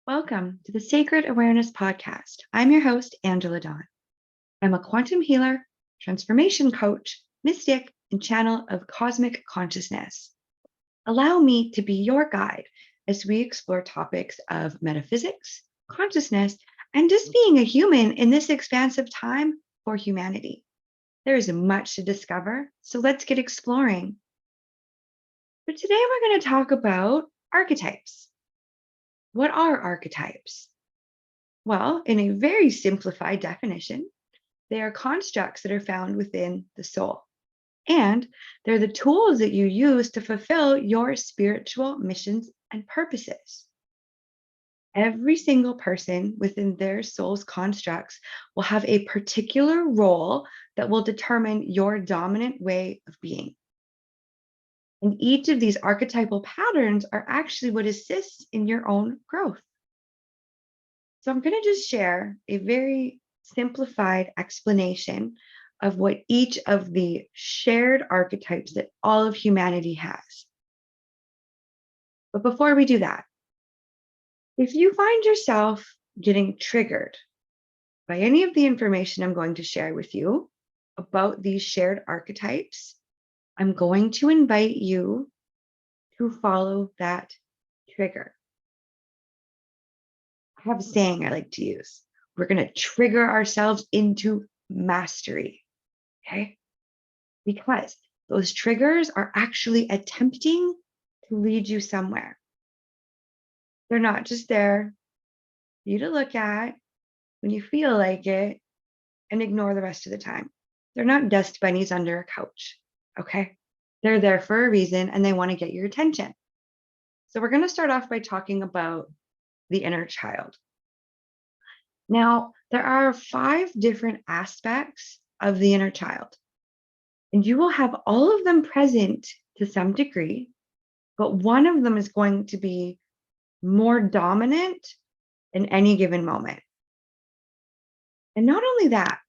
Welcome to the Sacred Awareness Podcast. I'm your host, Angela Dawn. I'm a quantum healer, transformation coach, mystic, and channel of cosmic consciousness. Allow me to be your guide as we explore topics of metaphysics, consciousness, and just being a human in this expansive time for humanity. There is much to discover, so let's get exploring. But today we're going to talk about archetypes. What are archetypes? Well, in a very simplified definition, they are constructs that are found within the soul. And they're the tools that you use to fulfill your spiritual missions and purposes. Every single person within their soul's constructs will have a particular role that will determine your dominant way of being. And each of these archetypal patterns are actually what assists in your own growth. So I'm going to just share a very simplified explanation of what each of the shared archetypes that all of humanity has. But before we do that, if you find yourself getting triggered by any of the information I'm going to share with you about these shared archetypes, I'm going to invite you to follow that trigger. I have a saying I like to use. We're going to trigger ourselves into mastery, okay? Because those triggers are actually attempting to lead you somewhere. They're not just there for you to look at when you feel like it and ignore the rest of the time. They're not dust bunnies under a couch, okay? They're there for a reason and they want to get your attention. So we're going to start off by talking about the inner child. Now, there are 5 different aspects of the inner child, and you will have all of them present to some degree, but one of them is going to be more dominant in any given moment. And not only that,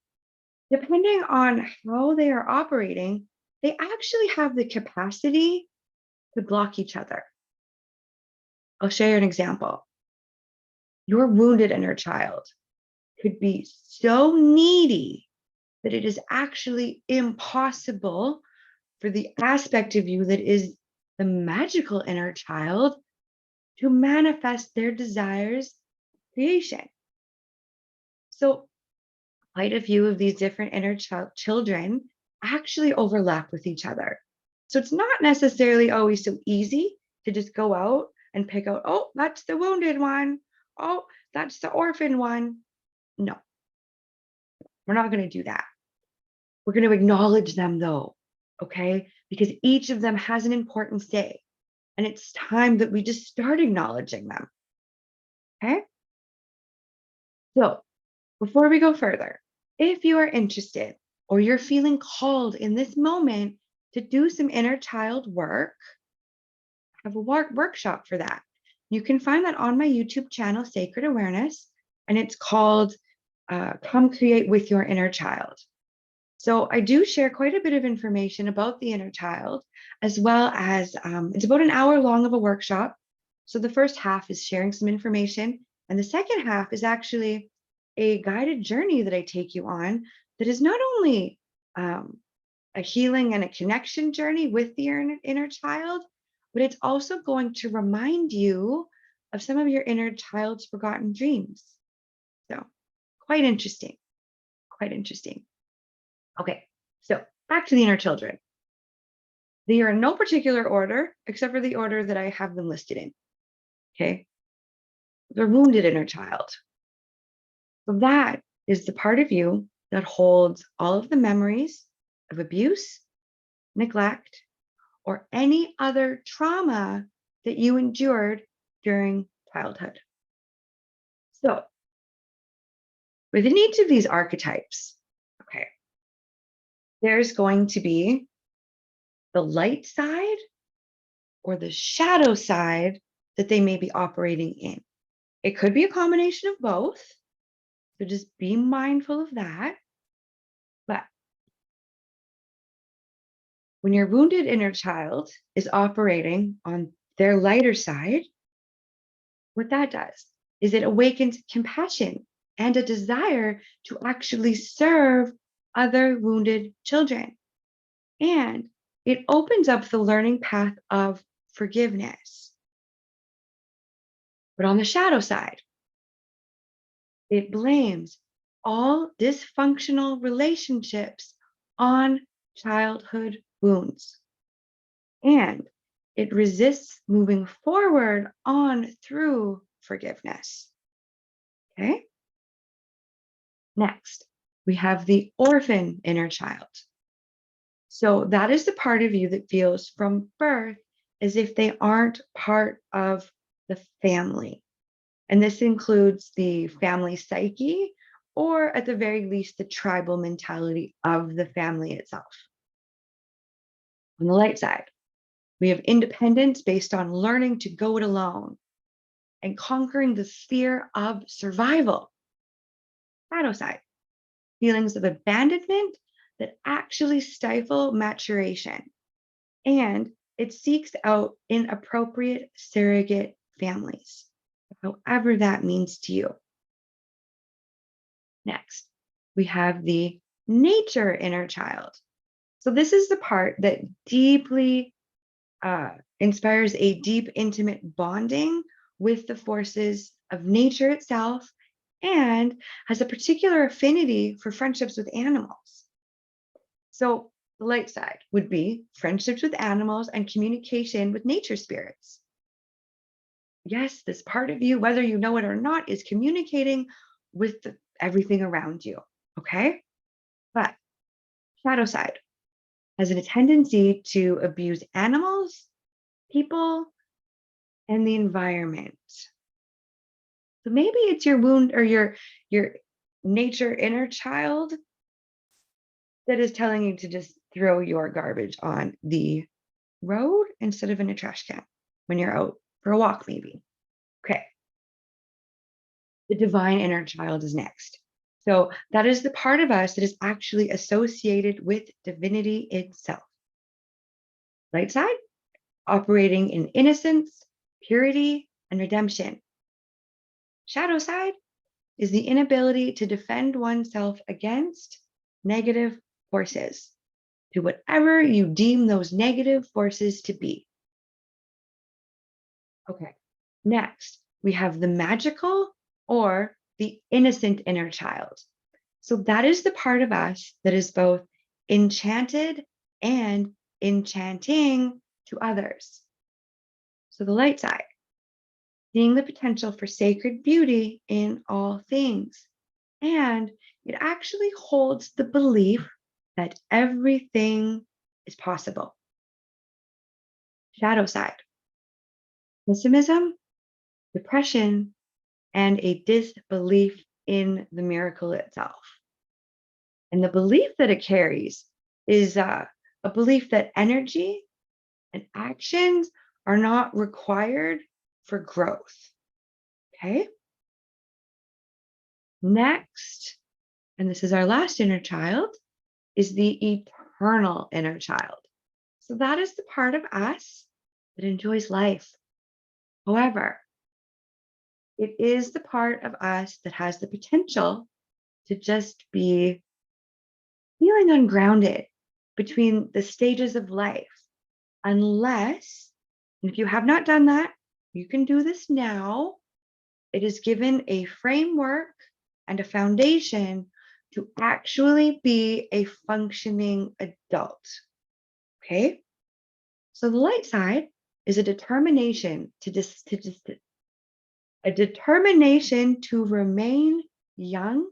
depending on how they are operating, they actually have the capacity to block each other. I'll show you an example. Your wounded inner child could be so needy that it is actually impossible for the aspect of you that is the magical inner child to manifest their desires creation. So quite a few of these different inner children actually overlap with each other. So it's not necessarily always so easy to just go out and pick out, oh, that's the wounded one. Oh, that's the orphan one. No, we're not going to do that. We're going to acknowledge them though, okay? Because each of them has an important say. And it's time that we just start acknowledging them, okay? So before we go further, if you are interested or you're feeling called in this moment to do some inner child work, I have a workshop for that. You can find that on my YouTube channel, Sacred Awareness, and it's called Come Create with Your Inner Child. So I do share quite a bit of information about the inner child, as well as it's about an hour long of a workshop. So the first half is sharing some information, and the second half is actually a guided journey that I take you on that is not only a healing and a connection journey with the inner child, but it's also going to remind you of some of your inner child's forgotten dreams. So quite interesting, quite interesting. Okay, so back to the inner children. They are in no particular order, except for the order that I have them listed in, okay? The wounded inner child. So that is the part of you that holds all of the memories of abuse, neglect, or any other trauma that you endured during childhood. So within each of these archetypes, okay, there's going to be the light side or the shadow side that they may be operating in. It could be a combination of both. So just be mindful of that. But when your wounded inner child is operating on their lighter side, what that does is it awakens compassion and a desire to actually serve other wounded children. And it opens up the learning path of forgiveness. But on the shadow side, it blames all dysfunctional relationships on childhood wounds. And it resists moving forward on through forgiveness. Okay? Next, we have the orphan inner child. So that is the part of you that feels from birth as if they aren't part of the family. And this includes the family psyche, or at the very least, the tribal mentality of the family itself. On the light side, we have independence based on learning to go it alone and conquering the fear of survival. Shadow side, feelings of abandonment that actually stifle maturation. And it seeks out inappropriate surrogate families, however that means to you. Next, we have the nature inner child. So this is the part that deeply inspires a deep, intimate bonding with the forces of nature itself and has a particular affinity for friendships with animals. So the light side would be friendships with animals and communication with nature spirits. Yes, this part of you, whether you know it or not, is communicating with everything around you. Okay. But shadow side has a tendency to abuse animals, people, and the environment. So maybe it's your wound or your nature inner child that is telling you to just throw your garbage on the road instead of in a trash can when you're out for a walk, maybe. Okay. The divine inner child is next. So that is the part of us that is actually associated with divinity itself. Light side, operating in innocence, purity, and redemption. Shadow side is the inability to defend oneself against negative forces, to whatever you deem those negative forces to be. Okay, next, we have the magical or the innocent inner child. So that is the part of us that is both enchanted and enchanting to others. So the light side, seeing the potential for sacred beauty in all things. And it actually holds the belief that everything is possible. Shadow side, pessimism, depression, and a disbelief in the miracle itself. And the belief that it carries is a belief that energy and actions are not required for growth. Okay. Next, and this is our last inner child, is the eternal inner child. So that is the part of us that enjoys life. However, it is the part of us that has the potential to just be feeling ungrounded between the stages of life, unless, and if you have not done that, you can do this now. It is given a framework and a foundation to actually be a functioning adult. Okay? So the light side is a determination a determination to remain young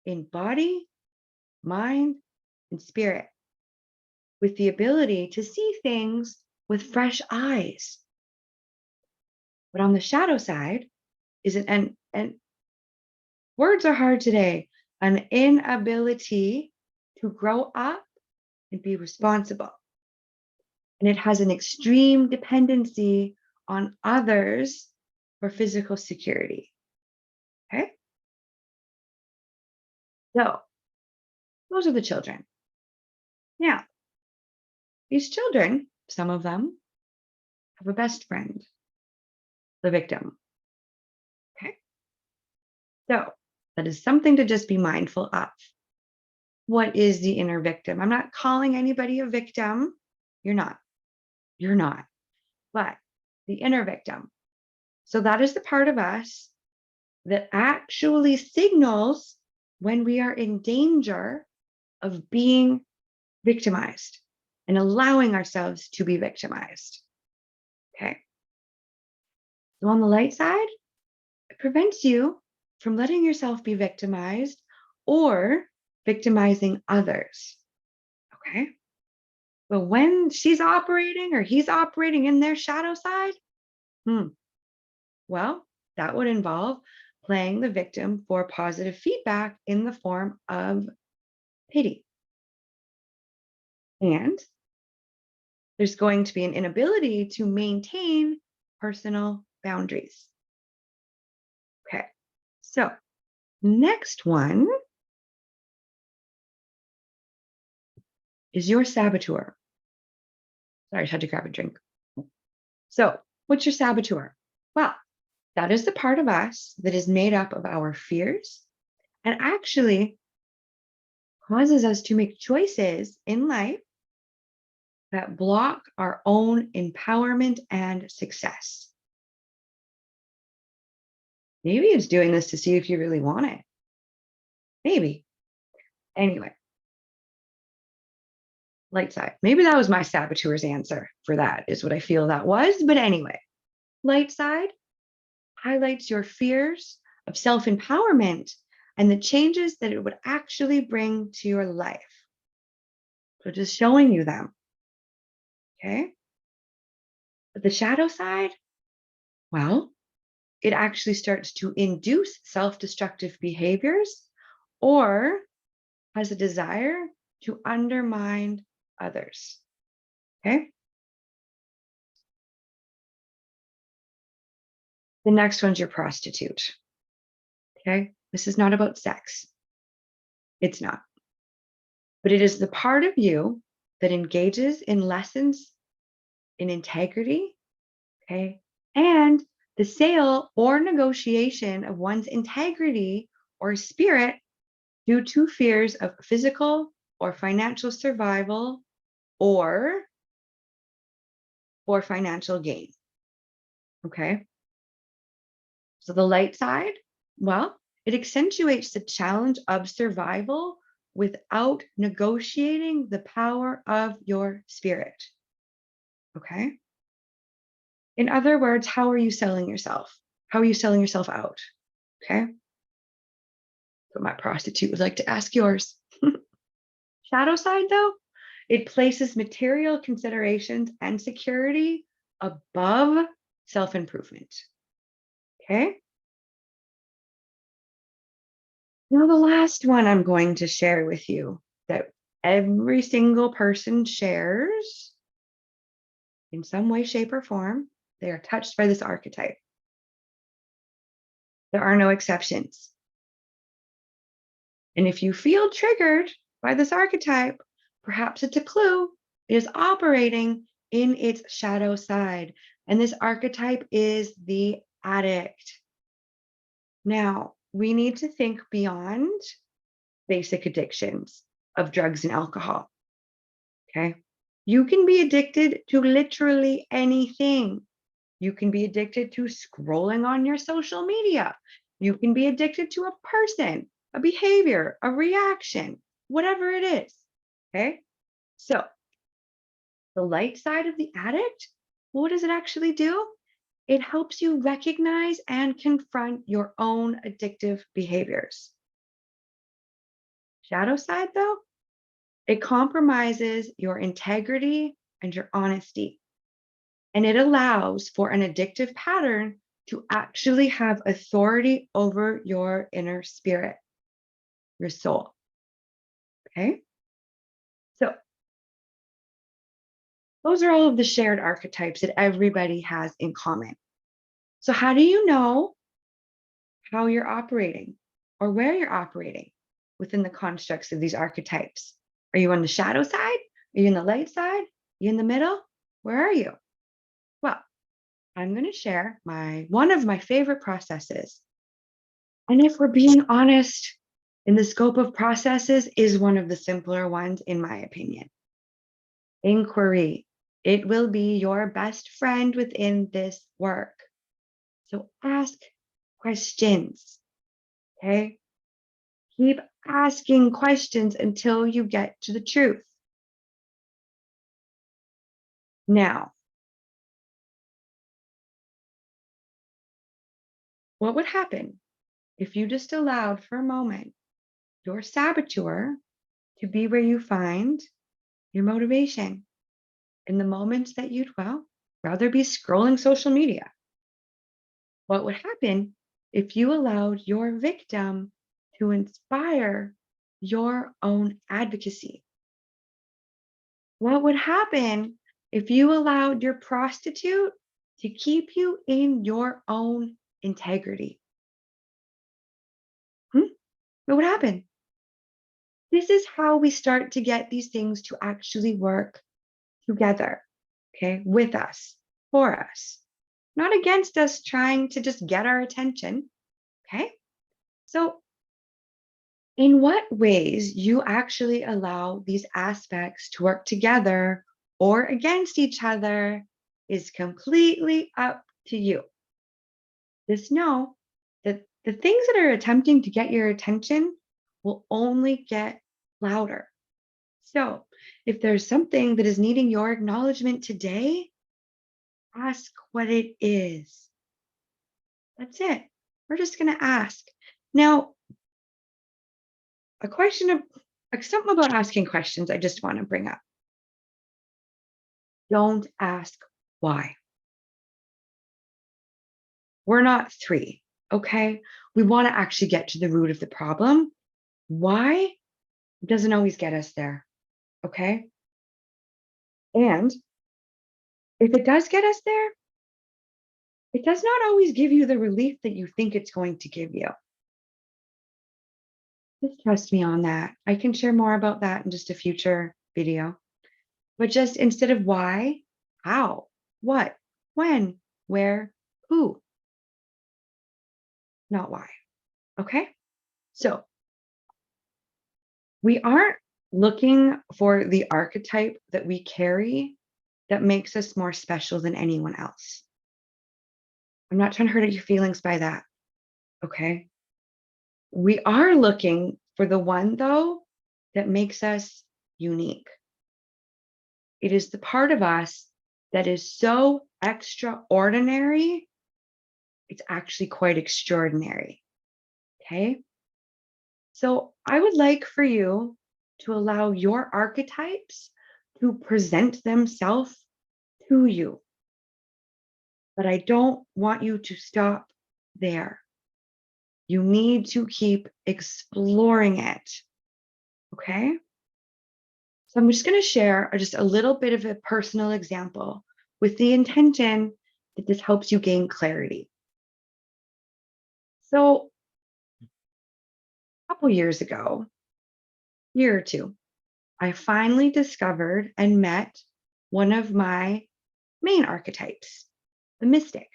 in body, mind, and spirit, with the ability to see things with fresh eyes. But on the shadow side is and words are hard today, an inability to grow up and be responsible. And it has an extreme dependency on others for physical security. Okay? So those are the children. Now, these children, some of them, have a best friend, the victim. Okay? So that is something to just be mindful of. What is the inner victim? I'm not calling anybody a victim. You're not. You're not. But the inner victim. So that is the part of us that actually signals when we are in danger of being victimized and allowing ourselves to be victimized. Okay. So on the light side, it prevents you from letting yourself be victimized or victimizing others. Okay. But when she's operating or he's operating in their shadow side, well, that would involve playing the victim for positive feedback in the form of pity. And there's going to be an inability to maintain personal boundaries. Okay. So, next one is your saboteur. Sorry, I had to grab a drink. So, what's your saboteur? Well, that is the part of us that is made up of our fears and actually causes us to make choices in life that block our own empowerment and success. Maybe it's doing this to see if you really want it. Maybe. Anyway, light side. Maybe that was my saboteur's answer for that, is what I feel that was. But anyway, light side highlights your fears of self empowerment and the changes that it would actually bring to your life. So just showing you them. Okay. But the shadow side, well, it actually starts to induce self destructive behaviors or has a desire to undermine others. Okay. The next one's your prostitute. Okay. This is not about sex. It's not. But it is the part of you that engages in lessons in integrity. Okay. And the sale or negotiation of one's integrity or spirit due to fears of physical or financial survival or for financial gain. Okay. So the light side, well, it accentuates the challenge of survival without negotiating the power of your spirit. Okay. In other words, how are you selling yourself? How are you selling yourself out? Okay. But my prostitute would like to ask yours. Shadow side, though, it places material considerations and security above self improvement. Okay. Now, the last one I'm going to share with you that every single person shares in some way, shape, or form, they are touched by this archetype. There are no exceptions. And if you feel triggered by this archetype, perhaps it's a clue it is operating in its shadow side. And this archetype is the addict. Now, we need to think beyond basic addictions of drugs and alcohol. Okay. You can be addicted to literally anything. You can be addicted to scrolling on your social media. You can be addicted to a person, a behavior, a reaction, whatever it is. Okay. So the light side of the addict, what does it actually do? It helps you recognize and confront your own addictive behaviors. Shadow side, though, it compromises your integrity and your honesty. And it allows for an addictive pattern to actually have authority over your inner spirit, your soul. Okay. So those are all of the shared archetypes that everybody has in common. So, how do you know how you're operating or where you're operating within the constructs of these archetypes? Are you on the shadow side? Are you in the light side? Are you in the middle? Where are you? Well, I'm going to share one of my favorite processes And if we're being honest, in the scope of processes is one of the simpler ones, in my opinion. Inquiry. It will be your best friend within this work. So ask questions, okay? Keep asking questions until you get to the truth. Now, what would happen if you just allowed for a moment your saboteur to be where you find your motivation in the moments that you'd, well, rather be scrolling social media? What would happen if you allowed your victim to inspire your own advocacy? What would happen if you allowed your prostitute to keep you in your own integrity? What would happen? This is how we start to get these things to actually work together, okay, with us, for us, not against us trying to just get our attention, okay? So, in what ways you actually allow these aspects to work together or against each other is completely up to you. Just know that the things that are attempting to get your attention will only get louder. So, if there's something that is needing your acknowledgement today, ask what it is. That's it. We're just going to ask. Now, a question of something about asking questions I just want to bring up. Don't ask why. We're not three, okay? We want to actually get to the root of the problem. Why doesn't always get us there, okay? And if it does get us there, it does not always give you the relief that you think it's going to give you. Just trust me on that. I can share more about that in just a future video. But just instead of why, how, what, when, where, who, not why. Okay? So we aren't looking for the archetype that we carry that makes us more special than anyone else. I'm not trying to hurt your feelings by that. Okay? We are looking for the one, though, that makes us unique. It is the part of us that is so extraordinary, it's actually quite extraordinary. Okay? So I would like for you to allow your archetypes to present themselves to you. But I don't want you to stop there. You need to keep exploring it. Okay? So I'm just going to share just a little bit of a personal example with the intention that this helps you gain clarity. So a couple years ago, year or two, I finally discovered and met one of my main archetypes, the mystic.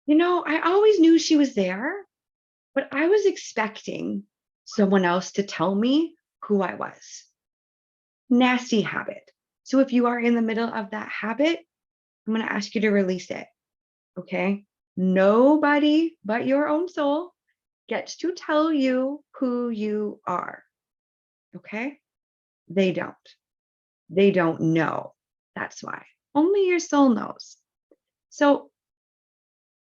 You know, I always knew she was there, but I was expecting someone else to tell me who I was. Nasty habit. So if you are in the middle of that habit, I'm going to ask you to release it. Okay? Nobody but your own soul gets to tell you who you are. Okay? They don't. They don't know. That's why. Only your soul knows. So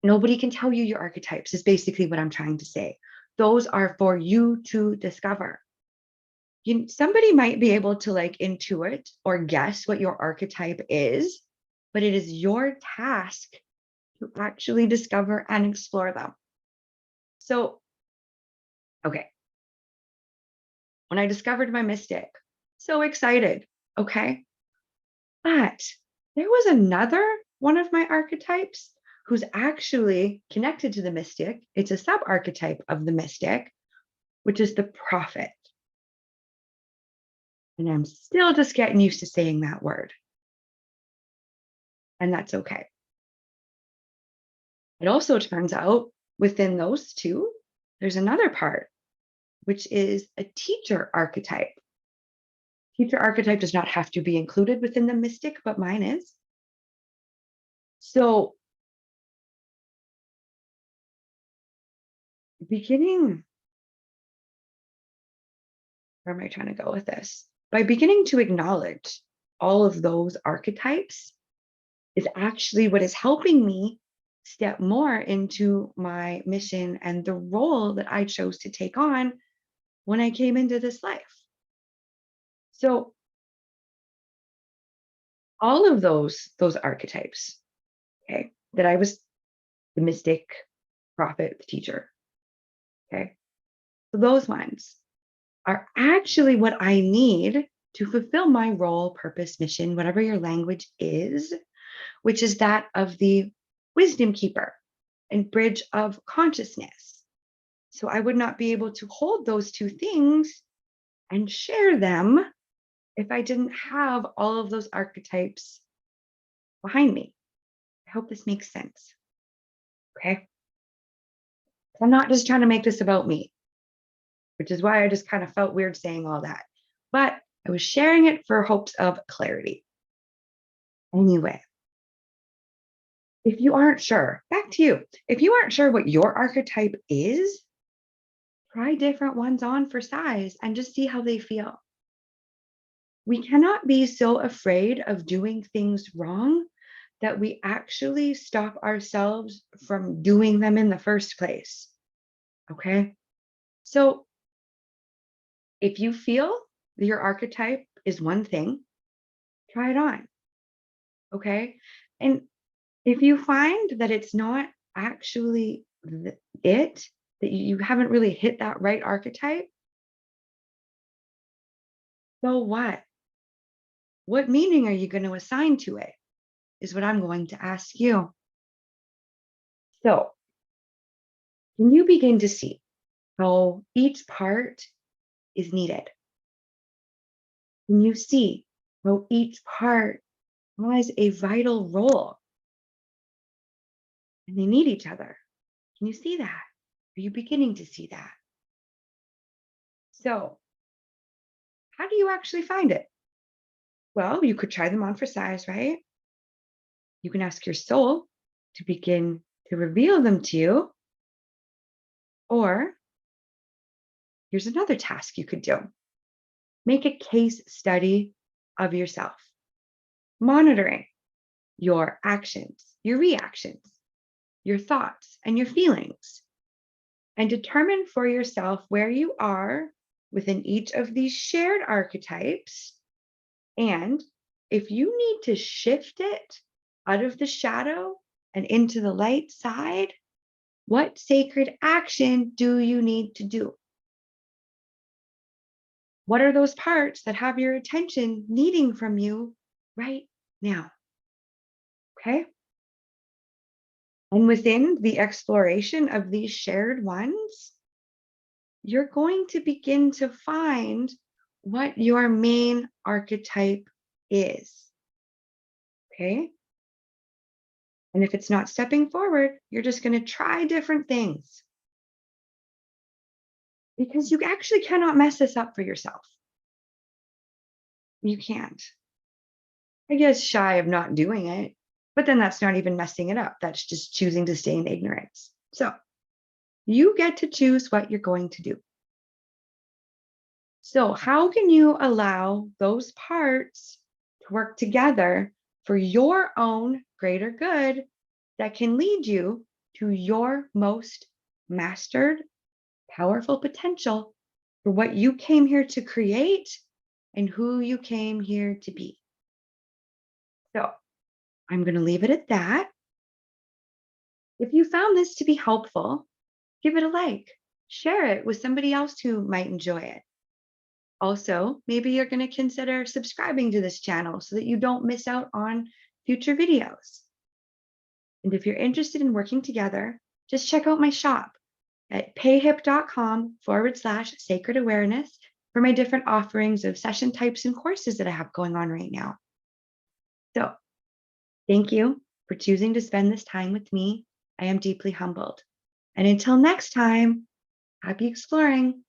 nobody can tell you your archetypes, is basically what I'm trying to say. Those are for you to discover. Somebody might be able to like intuit or guess what your archetype is, but it is your task to actually discover and explore them. So, okay. When I discovered my mystic, so excited. Okay. But there was another one of my archetypes who's actually connected to the mystic. It's a sub archetype of the mystic, which is the prophet. And I'm still just getting used to saying that word. And that's okay. It also turns out Within those two, there's another part, which is a teacher archetype. Teacher archetype does not have to be included within the mystic, but mine is. So, beginning, where am I trying to go with this? By beginning to acknowledge all of those archetypes is actually what is helping me step more into my mission and the role that I chose to take on when I came into this life. So all of those archetypes, okay, that I was the mystic, prophet, the teacher, okay, so those ones are actually what I need to fulfill my role, purpose, mission, whatever your language is, which is that of the wisdom keeper and bridge of consciousness. So I would not be able to hold those two things and share them if I didn't have all of those archetypes behind me. I hope this makes sense. Okay. I'm not just trying to make this about me, which is why I just kind of felt weird saying all that. But I was sharing it for hopes of clarity. Anyway, if you aren't sure, back to you. If you aren't sure what your archetype is, try different ones on for size and just see how they feel. We cannot be so afraid of doing things wrong that we actually stop ourselves from doing them in the first place. Okay. So if you feel that your archetype is one thing, try it on. Okay. And if you find that it's not actually it, that you haven't really hit that right archetype, so what? What meaning are you going to assign to it? Is what I'm going to ask you. So, can you begin to see how each part is needed? Can you see how each part has a vital role and they need each other? Can you see that? Are you beginning to see that? So, how do you actually find it? Well, you could try them on for size, right? You can ask your soul to begin to reveal them to you. Or here's another task you could do: make a case study of yourself, monitoring your actions, your reactions, your thoughts, and your feelings, and determine for yourself where you are within each of these shared archetypes. And if you need to shift it out of the shadow and into the light side, what sacred action do you need to do? What are those parts that have your attention needing from you right now? Okay. And within the exploration of these shared ones, you're going to begin to find what your main archetype is. Okay. And if it's not stepping forward, you're just going to try different things, because you actually cannot mess this up for yourself. You can't. I guess shy of not doing it, but then that's not even messing it up. That's just choosing to stay in ignorance. So you get to choose what you're going to do. So, how can you allow those parts to work together for your own greater good that can lead you to your most mastered, powerful potential for what you came here to create and who you came here to be? So, I'm going to leave it at that. If you found this to be helpful, give it a like, share it with somebody else who might enjoy it. Also, maybe you're going to consider subscribing to this channel so that you don't miss out on future videos. And if you're interested in working together, just check out my shop at payhip.com/sacred awareness for my different offerings of session types and courses that I have going on right now. So, thank you for choosing to spend this time with me. I am deeply humbled. And until next time, happy exploring.